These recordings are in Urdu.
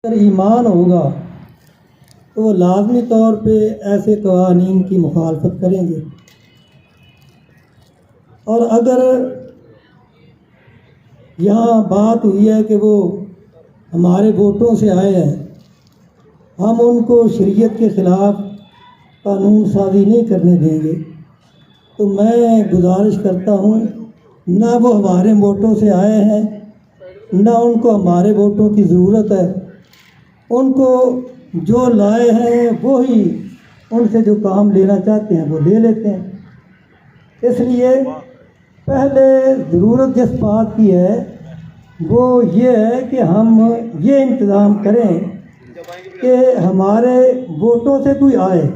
اگر ایمان ہوگا تو وہ لازمی طور پہ ایسے قوانین کی مخالفت کریں گے، اور اگر یہاں بات ہوئی ہے کہ وہ ہمارے ووٹوں سے آئے ہیں، ہم ان کو شریعت کے خلاف قانون سازی نہیں کرنے دیں گے، تو میں گزارش کرتا ہوں نہ وہ ہمارے ووٹوں سے آئے ہیں، نہ ان کو ہمارے ووٹوں کی ضرورت ہے، ان کو جو لائے ہیں وہی ان سے جو کام لینا چاہتے ہیں وہ لے لیتے ہیں۔ اس لیے پہلے ضرورت جس بات کی ہے وہ یہ ہے کہ ہم یہ انتظام کریں کہ ہمارے ووٹوں سے کوئی آئے،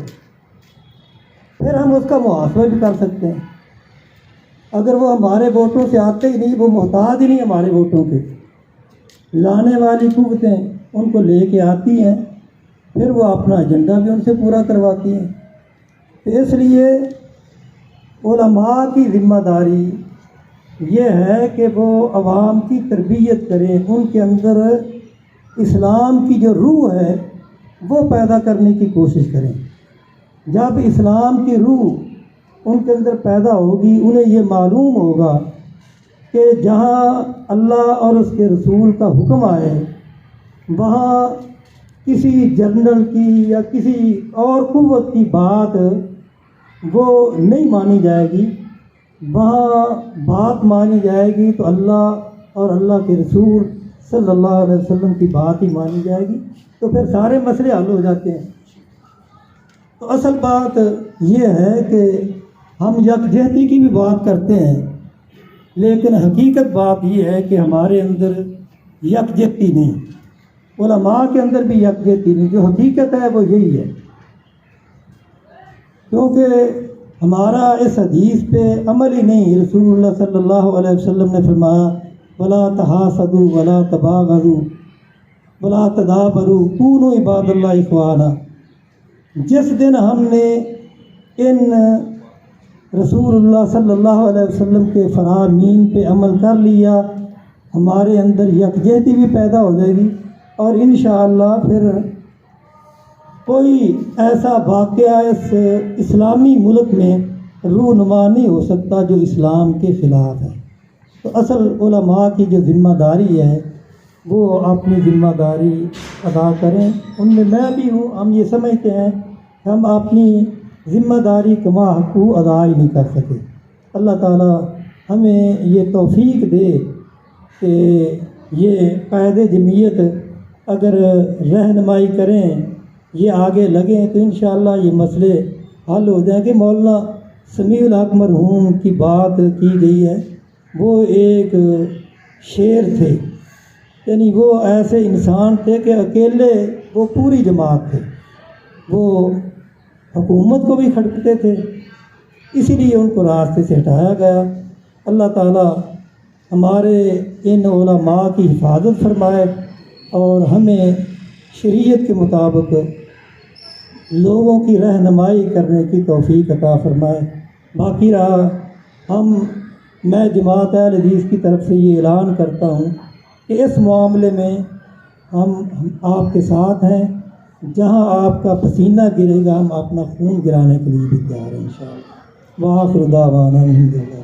پھر ہم اس کا محاسبہ بھی کر سکتے ہیں۔ اگر وہ ہمارے ووٹوں سے آتے ہی نہیں، وہ محتاج ہی نہیں ہمارے ووٹوں کے، لانے والی قوتیں ان کو لے کے آتی ہیں، پھر وہ اپنا ایجنڈا بھی ان سے پورا کرواتی ہیں۔ تو اس لیے علماء کی ذمہ داری یہ ہے کہ وہ عوام کی تربیت کریں، ان کے اندر اسلام کی جو روح ہے وہ پیدا کرنے کی کوشش کریں۔ جب اسلام کی روح ان کے اندر پیدا ہوگی، انہیں یہ معلوم ہوگا کہ جہاں اللہ اور اس کے رسول کا حکم آئے وہاں کسی جنرل کی یا کسی اور قوت کی بات وہ نہیں مانی جائے گی، وہاں بات مانی جائے گی تو اللہ اور اللہ کے رسول صلی اللہ علیہ وسلم کی بات ہی مانی جائے گی، تو پھر سارے مسئلے حل ہو جاتے ہیں۔ تو اصل بات یہ ہے کہ ہم یکجہتی کی بھی بات کرتے ہیں، لیکن حقیقت بات یہ ہے کہ ہمارے اندر یکجہتی نہیں، علماء کے اندر بھی یکجہتی نہیں۔ جو حقیقت ہے وہ یہی ہے، کیونکہ ہمارا اس حدیث پہ عمل ہی نہیں۔ رسول اللہ صلی اللہ علیہ وسلم نے فرمایا وَلَا تَحَاسَدُوا وَلَا تَبَاغَضُوا وَلَا تَدَابَرُوا كُونُوا عِبَادَ اللَّهِ إِخْوَانًا۔ جس دن ہم نے ان رسول اللہ صلی اللہ علیہ وسلم کے فرامین پہ عمل کر لیا، ہمارے اندر یکجہتی بھی پیدا ہو جائے گی، اور انشاءاللہ پھر کوئی ایسا واقعہ اس اسلامی ملک میں رونما نہیں ہو سکتا جو اسلام کے خلاف ہے۔ تو اصل علماء کی جو ذمہ داری ہے وہ اپنی ذمہ داری ادا کریں، ان میں بھی ہوں۔ ہم یہ سمجھتے ہیں کہ ہم اپنی ذمہ داری کما حقوق ادا ہی نہیں کر سکے۔ اللہ تعالی ہمیں یہ توفیق دے کہ یہ قائد جمعیت اگر رہنمائی کریں، یہ آگے لگیں، تو انشاءاللہ یہ مسئلے حل ہو جائیں گے۔ مولانا سمیع الحق مرحوم کی بات کی گئی ہے، وہ ایک شیر تھے، یعنی وہ ایسے انسان تھے کہ اکیلے وہ پوری جماعت تھے، وہ حکومت کو بھی کھٹکتے تھے، اسی لیے ان کو راستے سے ہٹایا گیا۔ اللہ تعالی ہمارے ان علماء کی حفاظت فرمائے اور ہمیں شریعت کے مطابق لوگوں کی رہنمائی کرنے کی توفیق عطا فرمائے۔ باقی رہا میں جماعت اہل حدیث کی طرف سے یہ اعلان کرتا ہوں کہ اس معاملے میں ہم آپ کے ساتھ ہیں، جہاں آپ کا پسینہ گرے گا ہم اپنا خون گرانے کے لیے بھی تیار ہیں انشاءاللہ۔ وآخر دعوانا الحمدللہ۔